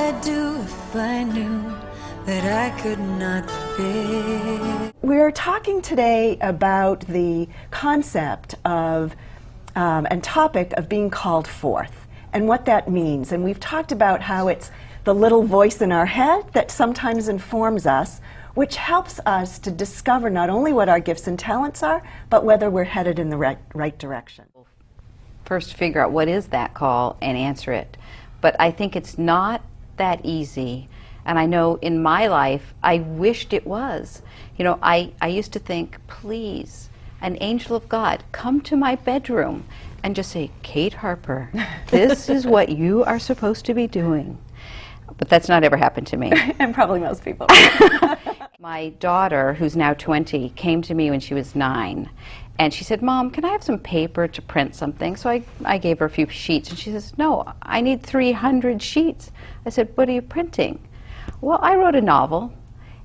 I do if I knew that I could not forbid? We're talking today about the concept of and topic of being called forth and what that means. And we've talked about how it's the little voice in our head that sometimes informs us, which helps us to discover not only what our gifts and talents are, but whether we're headed in the right direction. First figure out what is that call and answer it. But I think it's not that easy. And I know in my life, I wished it was. You know, I used to think, please, an angel of God, come to my bedroom and just say, Kate Harper, this is what you are supposed to be doing. But that's not ever happened to me. And probably most people. My daughter, who's now 20, came to me when she was 9. And she said, Mom, can I have some paper to print something? So I gave her a few sheets. And she says, no, I need 300 sheets. I said, what are you printing? Well, I wrote a novel.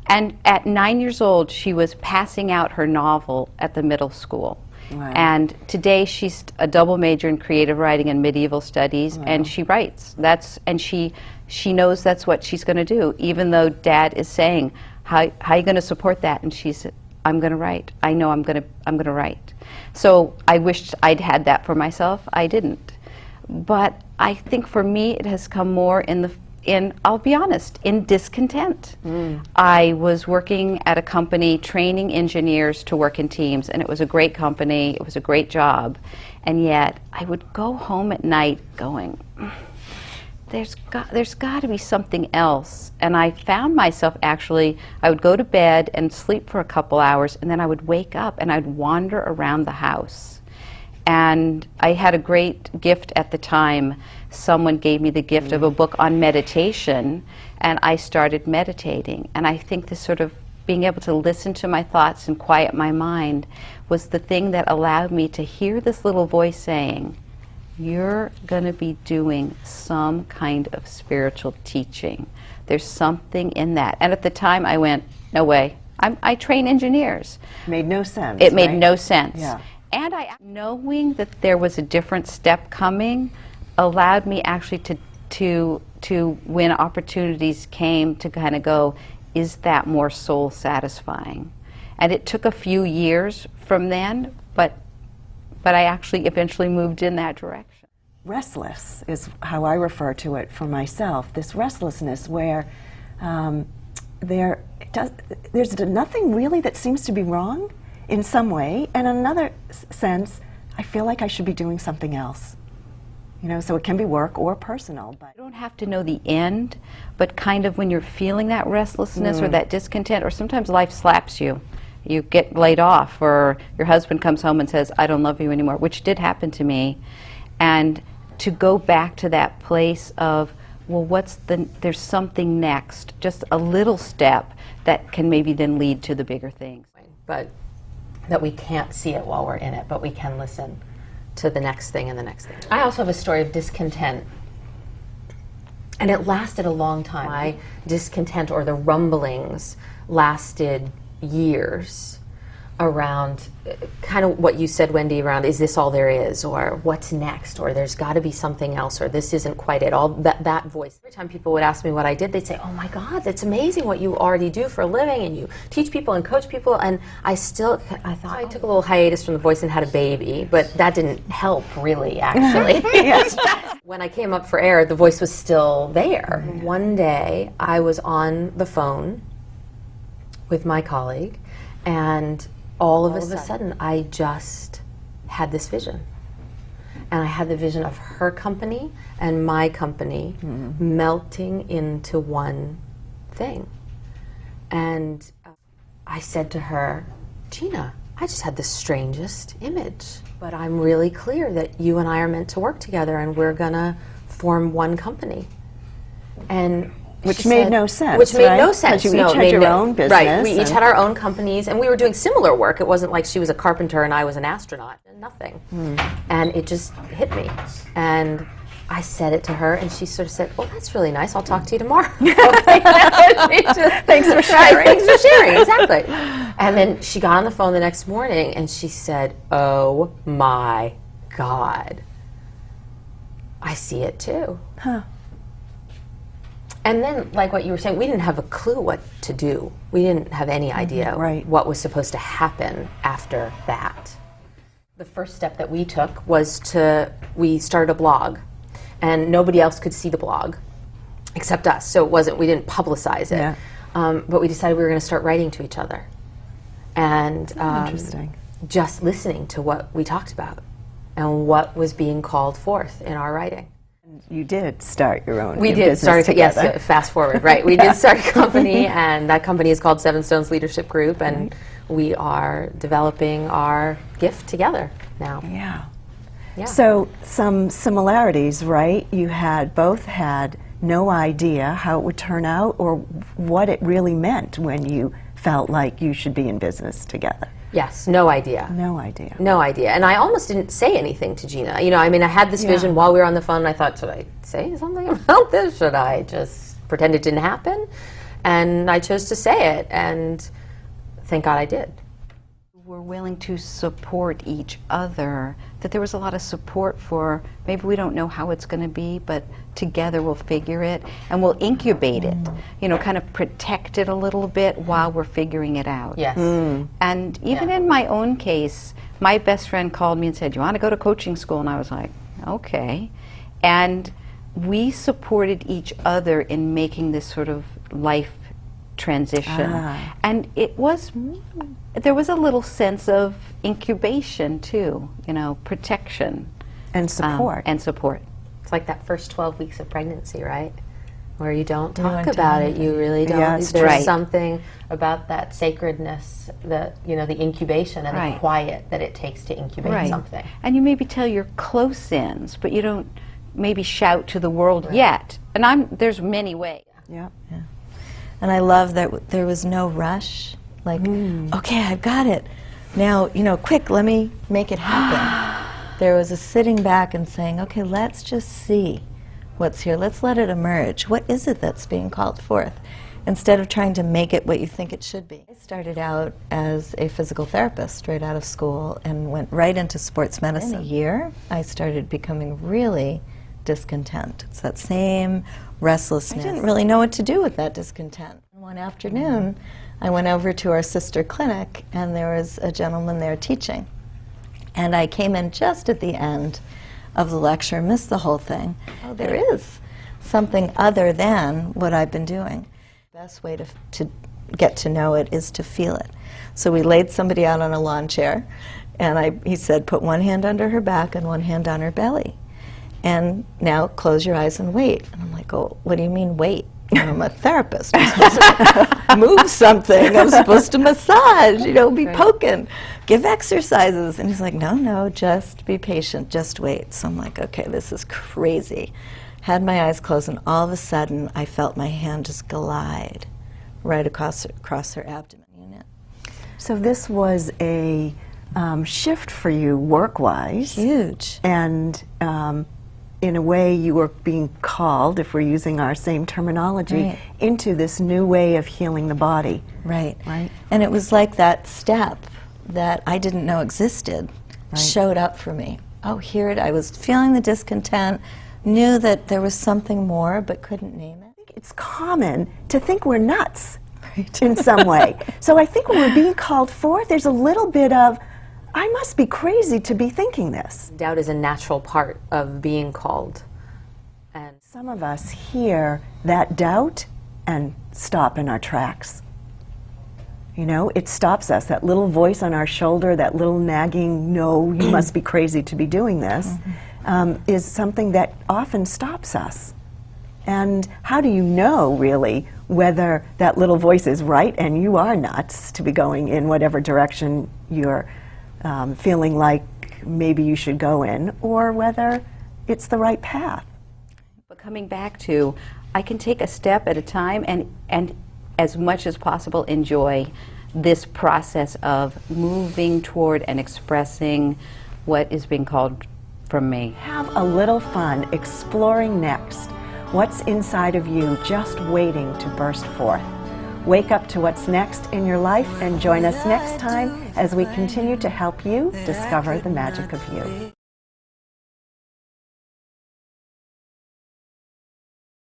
And at 9 years old, she was passing out her novel at the middle school. Wow. And today she's a double major in creative writing and medieval studies, wow. And she writes. And she knows that's what she's going to do, even though Dad is saying, how are you going to support that? And she said, I'm going to write. I know I'm going to write. So I wished I'd had that for myself. I didn't. But I think for me it has come more in I'll be honest, in discontent. I was working at a company training engineers to work in teams, and it was a great company, it was a great job, and yet I would go home at night going, there's got to be something else. And I found myself actually, I would go to bed and sleep for a couple hours, and then I would wake up and I'd wander around the house. And I had a great gift at the time. Someone gave me the gift of a book on meditation, and I started meditating. And I think this sort of being able to listen to my thoughts and quiet my mind was the thing that allowed me to hear this little voice saying, you're going to be doing some kind of spiritual teaching. There's something in that. And at the time I went, no way. I train engineers. Made no sense. It made no sense. Yeah. And knowing that there was a different step coming allowed me actually to when opportunities came to kind of go, is that more soul satisfying? And it took a few years from then, but I actually eventually moved in that direction. Restless is how I refer to it for myself, this restlessness where there's nothing really that seems to be wrong in some way, and in another sense, I feel like I should be doing something else. You know, so it can be work or personal. But you don't have to know the end, but kind of when you're feeling that restlessness or that discontent, or sometimes life slaps you. You get laid off, or your husband comes home and says, I don't love you anymore, which did happen to me. And to go back to that place of, well, there's something next, just a little step that can maybe then lead to the bigger things. But that we can't see it while we're in it, but we can listen to the next thing and the next thing. I also have a story of discontent, and it lasted a long time. My discontent, or the rumblings, lasted years around kind of what you said, Wendy, around is this all there is, or what's next, or there's got to be something else, or this isn't quite it. All that voice. Every time people would ask me what I did, they'd say, oh my God, that's amazing what you already do for a living, and you teach people and coach people. And I thought I took a little hiatus from the voice and had a baby, but that didn't help really, actually. When I came up for air, the voice was still there. One day I was on the phone with my colleague, and all of a sudden, I just had this vision. And I had the vision of her company and my company melting into one thing. And I said to her, Gina, I just had the strangest image, but I'm really clear that you and I are meant to work together, and we're gonna form one company. And which made no sense. Which made no sense. You each had your own business. Right. We each had our own companies, and we were doing similar work. It wasn't like she was a carpenter and I was an astronaut. Nothing. And it just hit me. And I said it to her, and she sort of said, "Oh, that's really nice. I'll talk to you tomorrow." Thanks for sharing. Thanks for sharing. Exactly. And then she got on the phone the next morning, and she said, "Oh my God, I see it too." Huh. And then, like what you were saying, we didn't have a clue what to do. We didn't have any idea Right. what was supposed to happen after that. The first step that we took was we started a blog, and nobody else could see the blog except us. So we didn't publicize it. Yeah. But we decided we were going to start writing to each other. And Interesting. just listening to what we talked about and what was being called forth in our writing. You did start your own We did business start, together. yes, fast forward, right. We did start a company, and that company is called Seven Stones Leadership Group, and we are developing our gift together now. Yeah. Yeah. So some similarities, right? You both had no idea how it would turn out or what it really meant when you felt like you should be in business together. Yes, no idea. No idea. No idea. And I almost didn't say anything to Gina. You know, I mean, I had this vision while we were on the phone, and I thought, should I say something about this? Should I just pretend it didn't happen? And I chose to say it, and thank God I did. We're willing to support each other, that there was a lot of support for, maybe we don't know how it's going to be, but together we'll figure it, and we'll incubate it, you know, kind of protect it a little bit while we're figuring it out. Yes. And even in my own case, my best friend called me and said, "You want to go to coaching school?" And I was like, okay. And we supported each other in making this sort of life transition. And there was a little sense of incubation too, you know, protection. And support. And support. It's like that first 12 weeks of pregnancy, right? Where you don't You talk don't about tell it. You really don't. Yeah, it's There's right. something about that sacredness, the incubation and Right. the quiet that it takes to incubate something. And you maybe tell your close-ins, but you don't maybe shout to the world yet. And there's many ways. Yeah. And I love that there was no rush. Like, okay, I've got it. Now, you know, quick, let me make it happen. There was a sitting back and saying, okay, let's just see what's here. Let's let it emerge. What is it that's being called forth? Instead of trying to make it what you think it should be. I started out as a physical therapist straight out of school and went right into sports medicine. In a year, I started becoming really discontent. It's that same restlessness. I didn't really know what to do with that discontent. One afternoon, I went over to our sister clinic, and there was a gentleman there teaching. And I came in just at the end of the lecture, missed the whole thing. Oh, there is something other than what I've been doing. The best way to get to know it is to feel it. So we laid somebody out on a lawn chair, and he said, put one hand under her back and one hand on her belly. And now close your eyes and wait. And I'm like, oh, what do you mean wait? I'm a therapist. I'm supposed to move something. I'm supposed to massage, you know, be poking, give exercises. And he's like, no, just be patient, just wait. So I'm like, okay, this is crazy. Had my eyes closed, and all of a sudden I felt my hand just glide right across her abdomen unit. So this was a shift for you work-wise. Huge. And in a way you were being called, if we're using our same terminology, into this new way of healing the body. Right. Right. And it was like that step that I didn't know existed showed up for me. Oh, here it, I was feeling the discontent, knew that there was something more, but couldn't name it. I think it's common to think we're nuts in some way. So I think when we're being called forth, there's a little bit of, I must be crazy to be thinking this. Doubt is a natural part of being called. And Some of us hear that doubt and stop in our tracks. You know, it stops us. That little voice on our shoulder, that little nagging, no, you must be crazy to be doing this, is something that often stops us. And how do you know, really, whether that little voice is right and you are nuts to be going in whatever direction you're feeling like maybe you should go in, or whether it's the right path? But coming back to, I can take a step at a time and as much as possible enjoy this process of moving toward and expressing what is being called from me. Have a little fun exploring next what's inside of you, just waiting to burst forth. Wake up to what's next in your life and join us next time as we continue to help you discover the magic of you.